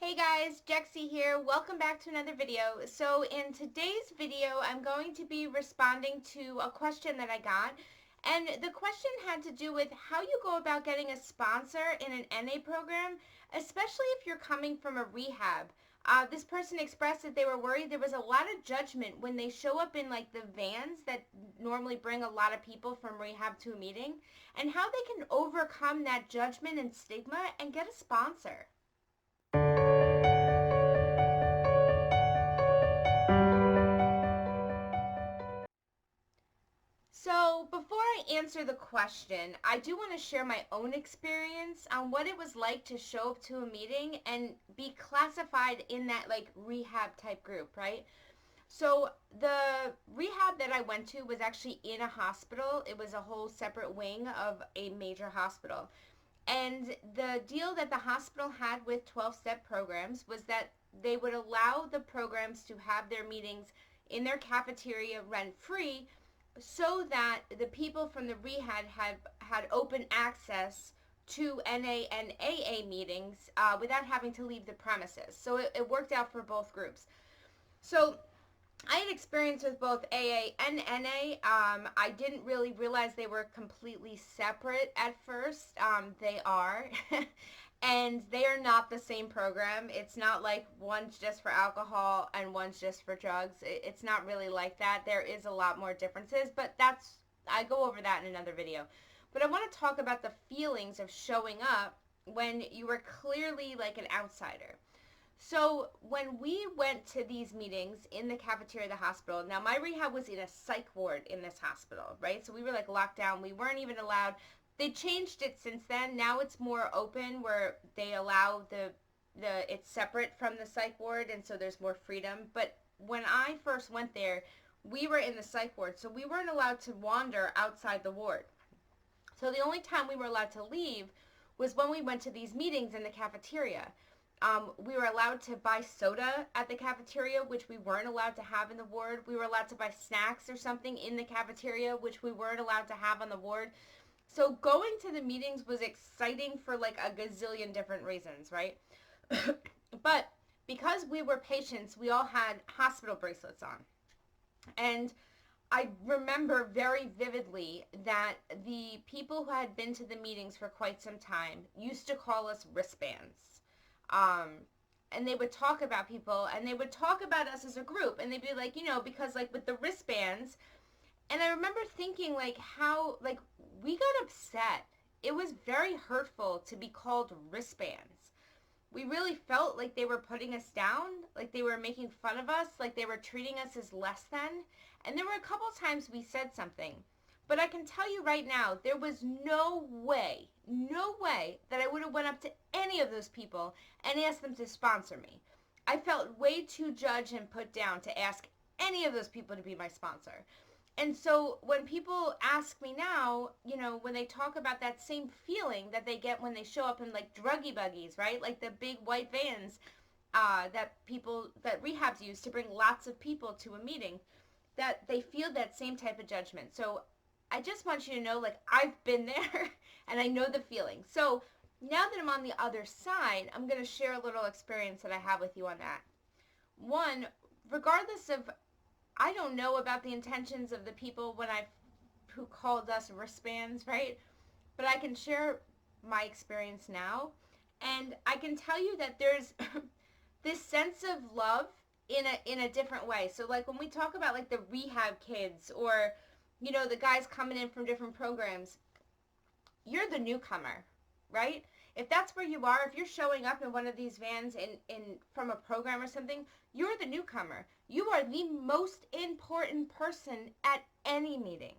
Hey guys, Jexi here. Welcome back to another video. So in today's video, I'm going to be responding to a question that I got. And the question had to do with how you go about getting a sponsor in an NA program, especially if you're coming from a rehab. This person expressed that they were worried there was a lot of judgment when they show up in like the vans that normally bring a lot of people from rehab to a meeting, and how they can overcome that judgment and stigma and get a sponsor. So, before I answer the question, I do want to share my own experience on what it was like to show up to a meeting and be classified in that like rehab type group, right? So, the rehab that I went to was actually in a hospital. It was a whole separate wing of a major hospital. And the deal that the hospital had with 12-step programs was that they would allow the programs to have their meetings in their cafeteria rent free, so that the people from the rehab had open access to NA and AA meetings without having to leave the premises. So it worked out for both groups. So I had experience with both AA and NA. I didn't really realize they were completely separate at first. They are. And they are not the same program. It's not like one's just for alcohol and one's just for drugs. It's not really like that. There is a lot more differences, but I go over that in another video. But I want to talk about the feelings of showing up when you were clearly like an outsider. So when we went to these meetings in the cafeteria of the hospital, now my rehab was in a psych ward in this hospital, right? So we were like locked down. We weren't even allowed. They changed it since then. Now it's more open where they allow it's separate from the psych ward, and so there's more freedom. But when I first went there, we were in the psych ward, so we weren't allowed to wander outside the ward. So the only time we were allowed to leave was when we went to these meetings in the cafeteria. We were allowed to buy soda at the cafeteria, which we weren't allowed to have in the ward. We were allowed to buy snacks or something in the cafeteria, which we weren't allowed to have on the ward. So going to the meetings was exciting for like a gazillion different reasons, right? But because we were patients, we all had hospital bracelets on. And I remember very vividly that the people who had been to the meetings for quite some time used to call us wristbands. And they would talk about people, and they would talk about us as a group, and they'd be like, because like with the wristbands, and I remember thinking like how like we got upset. It was very hurtful to be called wristbands. We really felt like they were putting us down, like they were making fun of us, like they were treating us as less than. And there were a couple times we said something. But I can tell you right now, there was no way that I would have went up to any of those people and asked them to sponsor me. I felt way too judged and put down to ask any of those people to be my sponsor. And so when people ask me now, when they talk about that same feeling that they get when they show up in like druggie buggies, right? Like the big white vans that rehabs use to bring lots of people to a meeting, that they feel that same type of judgment. So I just want you to know, like, I've been there and I know the feeling. So now that I'm on the other side, I'm going to share a little experience that I have with you on that. One, regardless of, I don't know about the intentions of the people who called us wristbands, right? But I can share my experience now. And I can tell you that there's this sense of love in a different way. So like when we talk about like the rehab kids, or the guys coming in from different programs, you're the newcomer, right? If that's where you are, if you're showing up in one of these vans in from a program or something, you're the newcomer. You are the most important person at any meeting,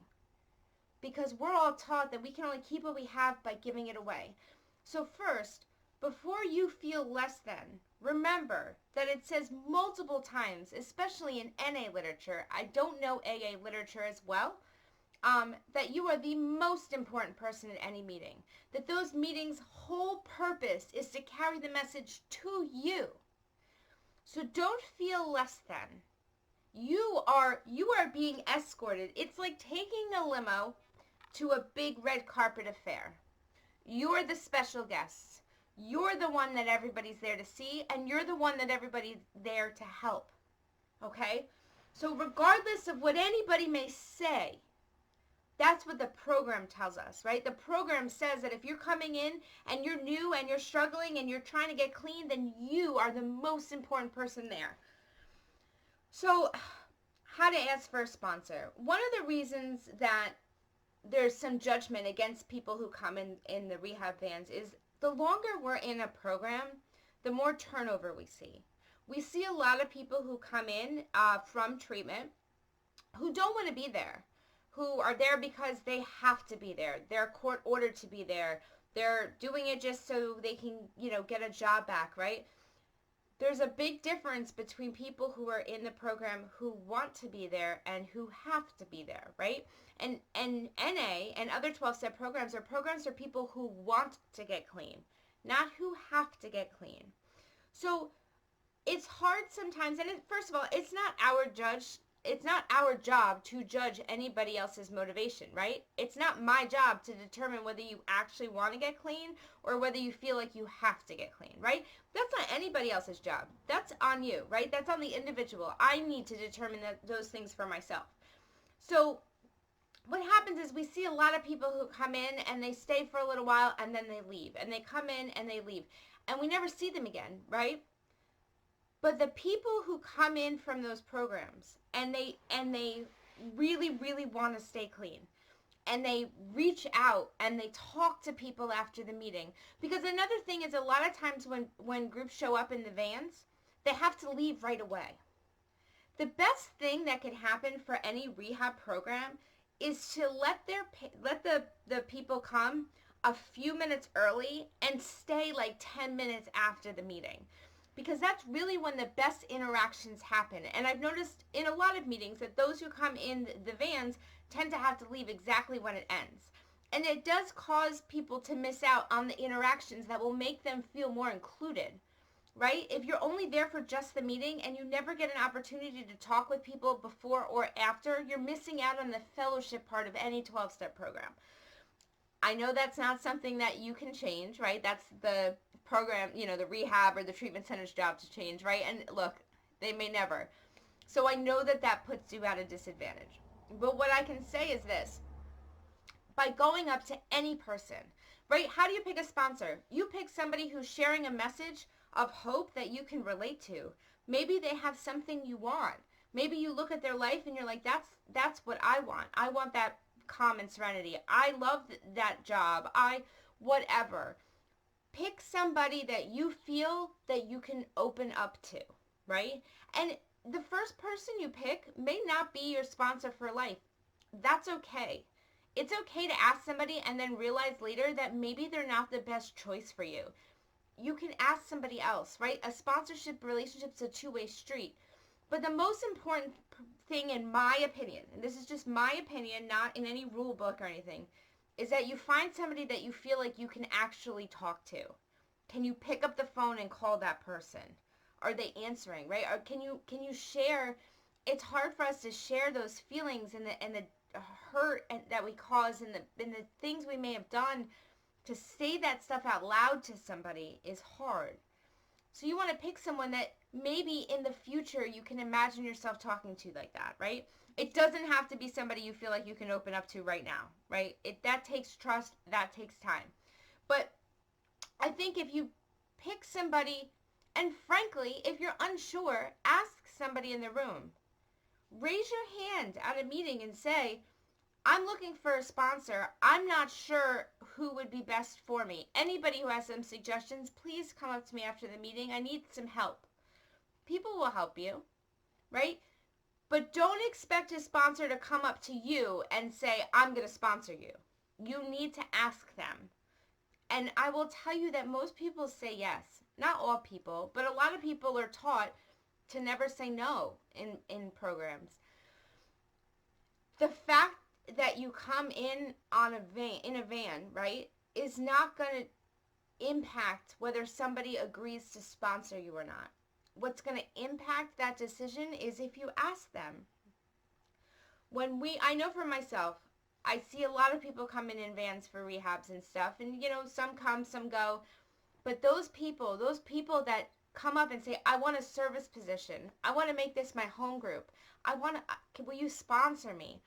because we're all taught that we can only keep what we have by giving it away. So first, before you feel less than, remember that it says multiple times, especially in NA literature, I don't know AA literature as well, that you are the most important person at any meeting. That those meetings' whole purpose is to carry the message to you. So don't feel less than. You are being escorted. It's like taking a limo to a big red carpet affair. You're the special guests. You're the one that everybody's there to see, and you're the one that everybody's there to help. Okay? So regardless of what anybody may say, that's what the program tells us, right? The program says that if you're coming in and you're new and you're struggling and you're trying to get clean, then you are the most important person there. So, how to ask for a sponsor. One of the reasons that there's some judgment against people who come in the rehab vans is the longer we're in a program, the more turnover we see. We see a lot of people who come in from treatment who don't want to be there, who are there because they have to be there. They're court ordered to be there. They're doing it just so they can, get a job back, right? There's a big difference between people who are in the program who want to be there and who have to be there, right? And NA and other 12-step programs are programs for people who want to get clean, not who have to get clean. So it's hard sometimes, and first of all, it's not our job to judge anybody else's motivation, right? It's not my job to determine whether you actually want to get clean or whether you feel like you have to get clean, right? That's not anybody else's job. That's on you, right? That's on the individual. I need to determine those things for myself. So what happens is we see a lot of people who come in and they stay for a little while and then they leave. And they come in and they leave. And we never see them again, right? But the people who come in from those programs and they really, really want to stay clean, and they reach out and they talk to people after the meeting. Because another thing is, a lot of times when groups show up in the vans, they have to leave right away. The best thing that can happen for any rehab program is to let the people come a few minutes early and stay like 10 minutes after the meeting. Because that's really when the best interactions happen. And I've noticed in a lot of meetings that those who come in the vans tend to have to leave exactly when it ends. And it does cause people to miss out on the interactions that will make them feel more included, right? If you're only there for just the meeting and you never get an opportunity to talk with people before or after, you're missing out on the fellowship part of any 12-step program. I know that's not something that you can change, right? That's the program, the rehab or the treatment center's job to change, right? And look, they may never. So I know that puts you at a disadvantage. But what I can say is this. By going up to any person, right? How do you pick a sponsor? You pick somebody who's sharing a message of hope that you can relate to. Maybe they have something you want. Maybe you look at their life and you're like, that's what I want. I want that calm and serenity. I love that job. Whatever. Pick somebody that you feel that you can open up to, right? And the first person you pick may not be your sponsor for life. That's okay. It's okay to ask somebody and then realize later that maybe they're not the best choice for you. You can ask somebody else, right? A sponsorship relationship's a two-way street. But the most important thing, in my opinion, and this is just my opinion, not in any rule book or anything, is that you find somebody that you feel like you can actually talk to. Can you pick up the phone and call that person? Are they answering, right? Or can you share? It's hard for us to share those feelings and the hurt that we cause and the things we may have done. To say that stuff out loud to somebody is hard. So you want to pick someone that maybe in the future you can imagine yourself talking to like that, right? It doesn't have to be somebody you feel like you can open up to right now, right? That takes trust, that takes time. But I think if you pick somebody, and frankly, if you're unsure, ask somebody in the room. Raise your hand at a meeting and say, I'm looking for a sponsor. I'm not sure who would be best for me. Anybody who has some suggestions, please come up to me after the meeting. I need some help. People will help you, right? But don't expect a sponsor to come up to you and say, I'm going to sponsor you. You need to ask them. And I will tell you that most people say yes. Not all people, but a lot of people are taught to never say no in programs. The fact that you come in in a van, right, is not going to impact whether somebody agrees to sponsor you or not. What's going to impact that decision is if you ask them. I know for myself, I see a lot of people come in vans for rehabs and stuff, and some come, some go. But those people that come up and say, I want a service position. I want to make this my home group. Will you sponsor me?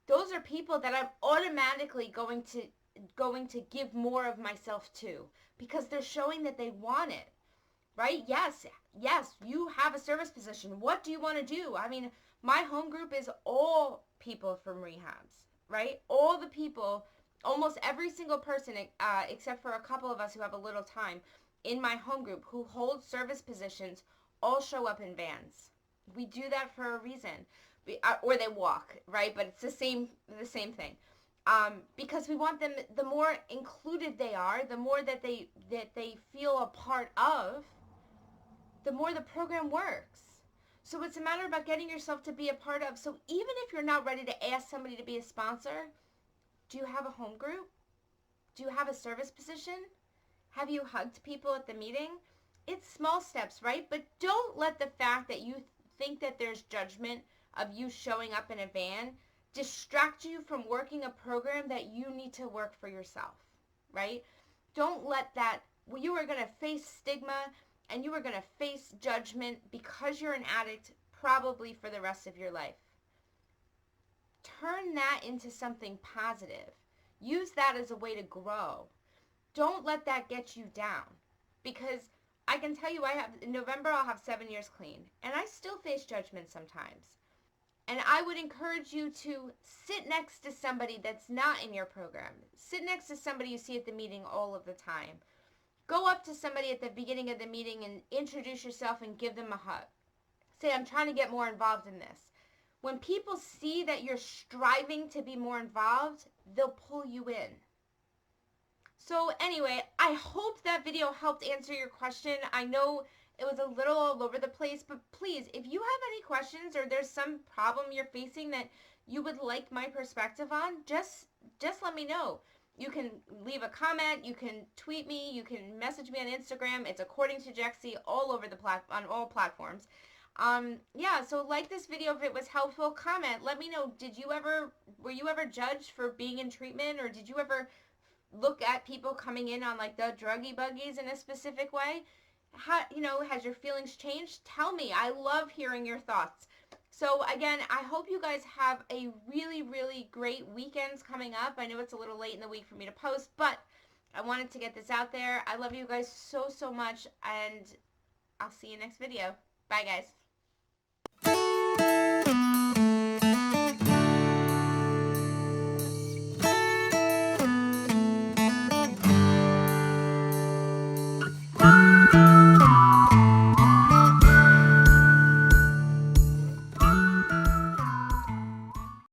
Those are people that I'm automatically going to give more of myself to, because they're showing that they want it. Right? Yes, you have a service position. What do you want to do? I mean, my home group is all people from rehabs, right? All the people, almost every single person, except for a couple of us who have a little time, in my home group who hold service positions, all show up in vans. We do that for a reason. Or they walk, right? But it's the same thing. Because we want them, the more included they are, the more that they feel a part of, the more the program works. So it's a matter about getting yourself to be a part of. So even if you're not ready to ask somebody to be a sponsor, do you have a home group? Do you have a service position? Have you hugged people at the meeting? It's small steps, right? But don't let the fact that you think that there's judgment of you showing up in a van distract you from working a program that you need to work for yourself, right? Don't let that, you are going to face stigma and you are going to face judgment because you're an addict probably for the rest of your life. Turn that into something positive. Use that as a way to grow. Don't let that get you down, because I can tell you, in November I'll have 7 years clean, and I still face judgment sometimes. And I would encourage you to sit next to somebody that's not in your program. Sit next to somebody you see at the meeting all of the time. Go up to somebody at the beginning of the meeting and introduce yourself and give them a hug. Say, I'm trying to get more involved in this. When people see that you're striving to be more involved, they'll pull you in. So anyway, I hope that video helped answer your question. I know it was a little all over the place, but please, if you have any questions or there's some problem you're facing that you would like my perspective on, just let me know. You can leave a comment, you can tweet me, you can message me on Instagram. It's According to Jexi all over on all platforms. Yeah, so like this video if it was helpful. Comment, let me know, were you ever judged for being in treatment, or did you ever look at people coming in on like the druggie buggies in a specific way? Has your feelings changed? Tell me. I love hearing your thoughts. So again, I hope you guys have a really, really great weekends coming up. I know it's a little late in the week for me to post, but I wanted to get this out there. I love you guys so, so much, and I'll see you next video. Bye, guys.